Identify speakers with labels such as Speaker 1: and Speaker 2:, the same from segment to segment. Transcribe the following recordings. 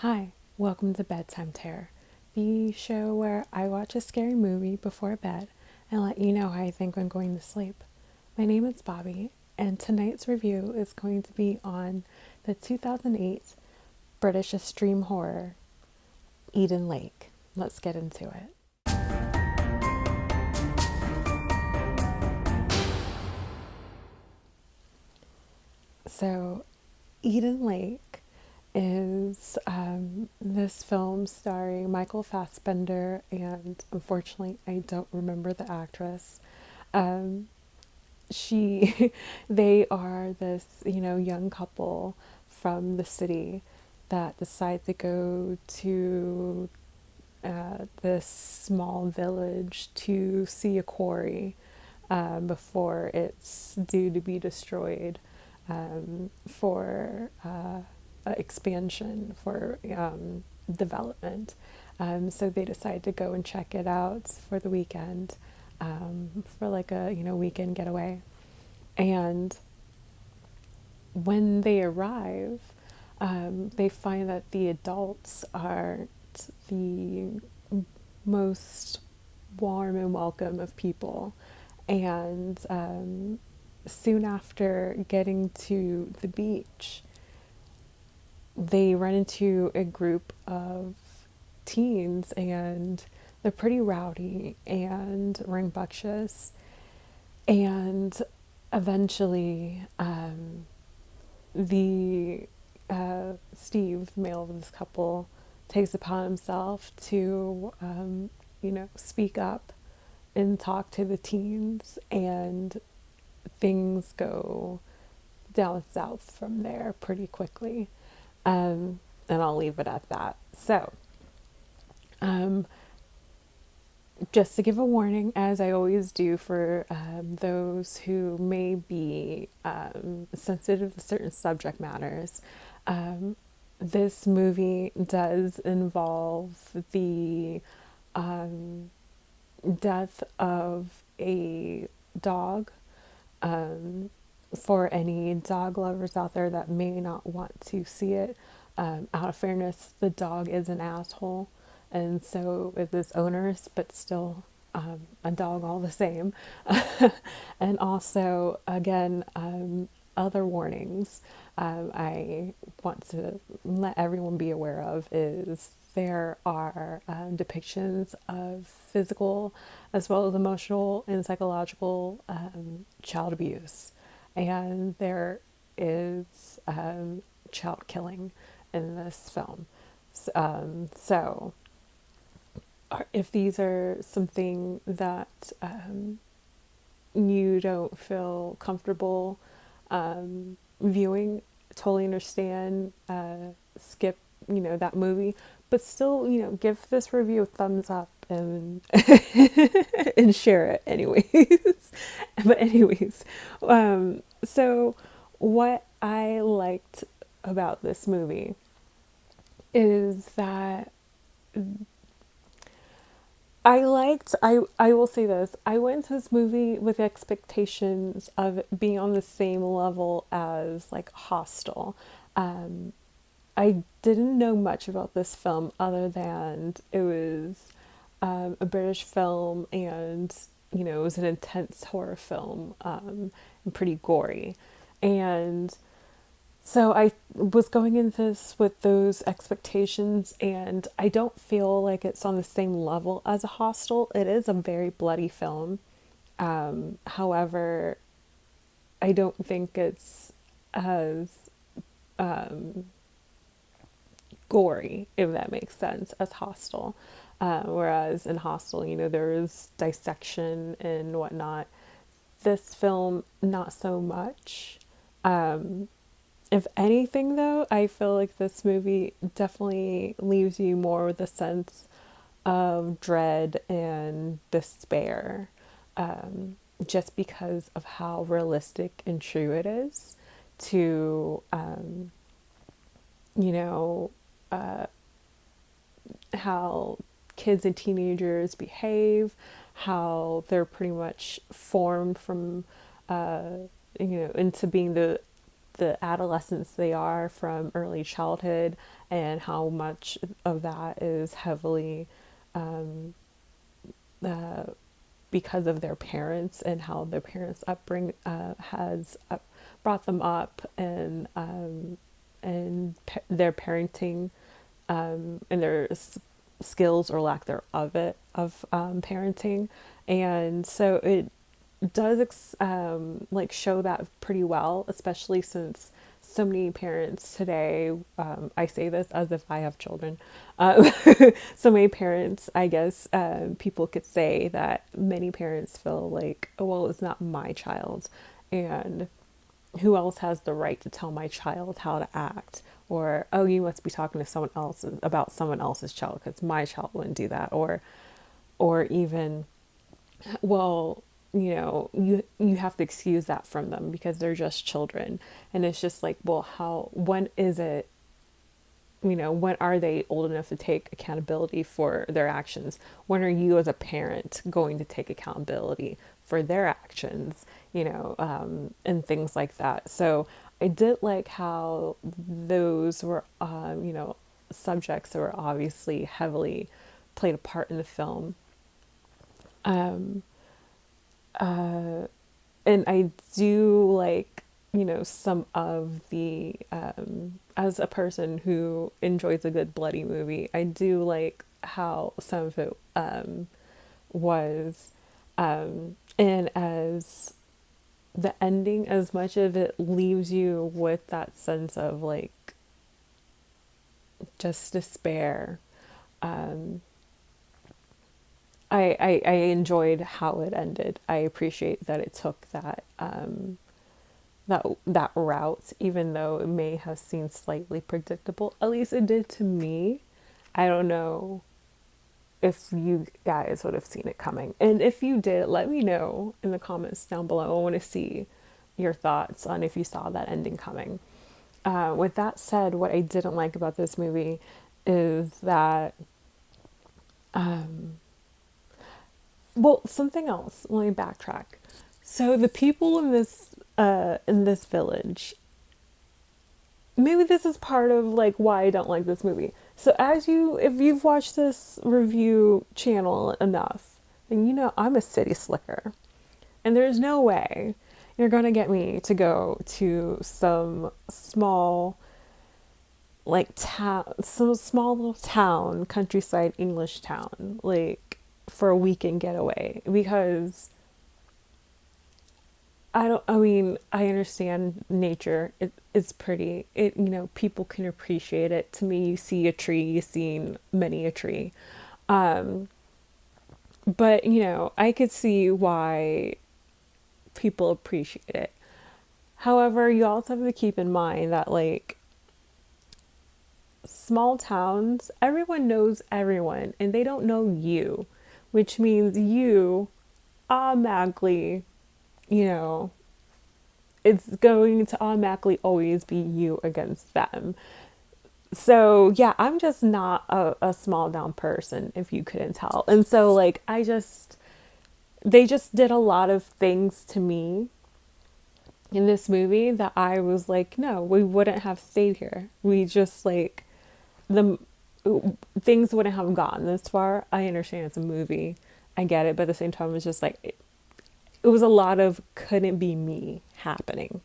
Speaker 1: Hi, welcome to Bedtime Terror, the show where I watch a scary movie before bed and let you know how I think when going to sleep. My name is Bobby, and tonight's review is going to be on the 2008 British extreme horror, Eden Lake. Let's get into it. So, Eden Lake is this film starring Michael Fassbender, and unfortunately, I don't remember the actress. Um, she, they are this, young couple from the city that decide to go to this small village to see a quarry before it's due to be destroyed for expansion, for development. So they decide to go and check it out for the weekend, for like a weekend getaway. And when they arrive, they find that the adults aren't the most warm and welcome of people. And soon after getting to the beach, they run into a group of teens, and they're pretty rowdy and rambunctious. And eventually, the Steve, male of this couple, takes upon himself to, speak up and talk to the teens, and things go down south from there pretty quickly. And I'll leave it at that. So, um, just to give a warning, as I always do for those who may be sensitive to certain subject matters, um, this movie does involve the um, death of a dog. Um, for any dog lovers out there that may not want to see it, out of fairness, the dog is an asshole, and so is its owners, but still a dog all the same. And also, again, other warnings I want to let everyone be aware of is there are depictions of physical as well as emotional and psychological child abuse. And there is child killing in this film. So, if these are something that you don't feel comfortable viewing, totally understand. Skip, that movie, but still, give this review a thumbs up and and share it, anyways. But anyways, so what I liked about this movie is that I will say this. I went to this movie with expectations of it being on the same level as like Hostel. Um, I didn't know much about this film other than it was a British film, and it was an intense horror film, and pretty gory. And so I was going into this with those expectations, and I don't feel like it's on the same level as a Hostel. It is a very bloody film. However, I don't think it's as gory, if that makes sense, as Hostel. Whereas in Hostel, there is dissection and whatnot. This film, not so much. If anything, though, I feel like this movie definitely leaves you more with a sense of dread and despair, just because of how realistic and true it is to, you know, how kids and teenagers behave, how they're pretty much formed from, into being the adolescents they are from early childhood, and how much of that is heavily uh, because of their parents, and how their parents' upbringing has brought them up, and their parenting, and their skills or lack thereof it of parenting. And so it does like show that pretty well, especially since so many parents today, I say this as if I have children, um, so many parents, I guess, people could say that many parents feel like, oh, well, it's not my child, and who else has the right to tell my child how to act? Or, oh, you must be talking to someone else about someone else's child because my child wouldn't do that. Or even, well, you have to excuse that from them because they're just children. And it's just like, well, when is it, when are they old enough to take accountability for their actions? When are you as a parent going to take accountability for their actions, and things like that. So I did like how those were, subjects that were obviously heavily played a part in the film. Um, and I do like, some of the, as a person who enjoys a good bloody movie, I do like how some of it was, and as the ending, as much of it leaves you with that sense of like just despair. Um, I enjoyed how it ended. I appreciate that it took that route, even though it may have seemed slightly predictable. At least it did to me. I don't know if you guys would have seen it coming. And if you did, let me know in the comments down below. I want to see your thoughts on if you saw that ending coming. With that said, what I didn't like about this movie is that, well, something else. Let me backtrack. So the people in this village, maybe this is part of like why I don't like this movie. So if you've watched this review channel enough, then I'm a city slicker. And there's no way you're gonna get me to go to some small like town, some small little town, countryside English town, like for a weekend getaway, because I mean, I understand nature. It's pretty. People can appreciate it. To me, you see a tree, you've seen many a tree. Um, but, I could see why people appreciate it. However, you also have to keep in mind that, like, small towns, everyone knows everyone and they don't know you, which means you automatically, you know, it's going to automatically always be you against them. So yeah, I'm just not a small down person, if you couldn't tell. And so like they just did a lot of things to me in this movie that I was like, no, we wouldn't have stayed here. We just like the things wouldn't have gotten this far. I understand it's a movie. I get it, but at the same time it's just like it was a lot of couldn't be me happening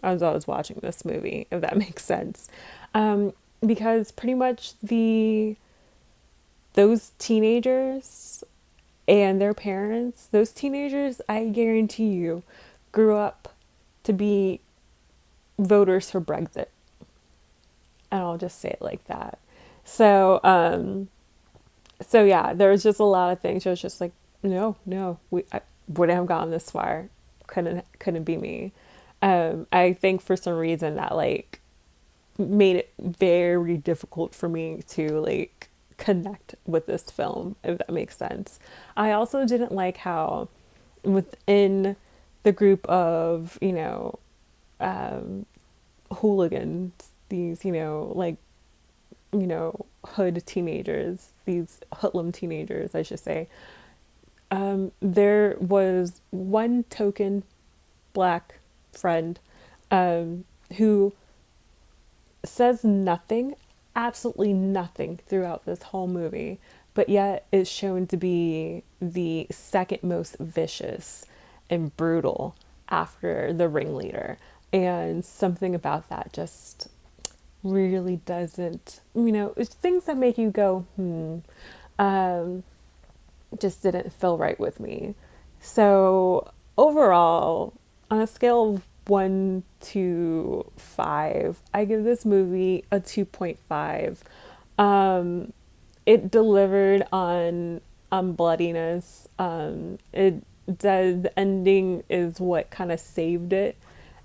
Speaker 1: as I was watching this movie, if that makes sense. Because pretty much those teenagers and their parents, those teenagers, I guarantee you, grew up to be voters for Brexit. And I'll just say it like that. So, so yeah, there was just a lot of things. I was just like, no, I wouldn't have gone this far. Couldn't be me. I think for some reason that like made it very difficult for me to like connect with this film, if that makes sense. I also didn't like how within the group of, hooligans, these, hood teenagers, these hoodlum teenagers, I should say, there was one token black friend, who says nothing, absolutely nothing throughout this whole movie, but yet is shown to be the second most vicious and brutal after the ringleader. And something about that just really doesn't, it's things that make you go, um, just didn't feel right with me. So overall, on a scale of 1 to 5, I give this movie a 2.5. It delivered on bloodiness. The ending is what kind of saved it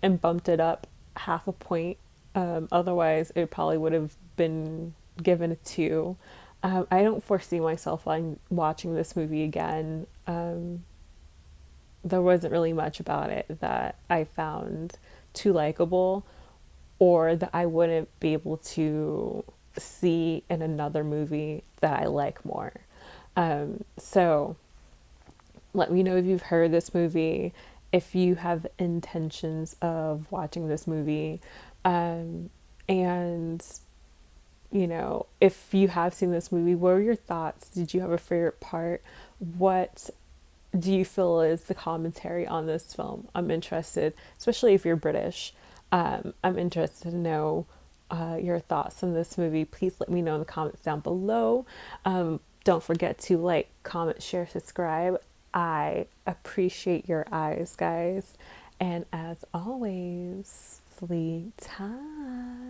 Speaker 1: and bumped it up half a point. Otherwise, it probably would have been given a 2. I don't foresee myself watching this movie again. There wasn't really much about it that I found too likable or that I wouldn't be able to see in another movie that I like more. So let me know if you've heard this movie, if you have intentions of watching this movie, and if you have seen this movie, what were your thoughts? Did you have a favorite part? What do you feel is the commentary on this film? I'm interested, especially if you're British. I'm interested to know your thoughts on this movie. Please let me know in the comments down below. Don't forget to like, comment, share, subscribe. I appreciate your eyes, guys. And as always, sleep tight.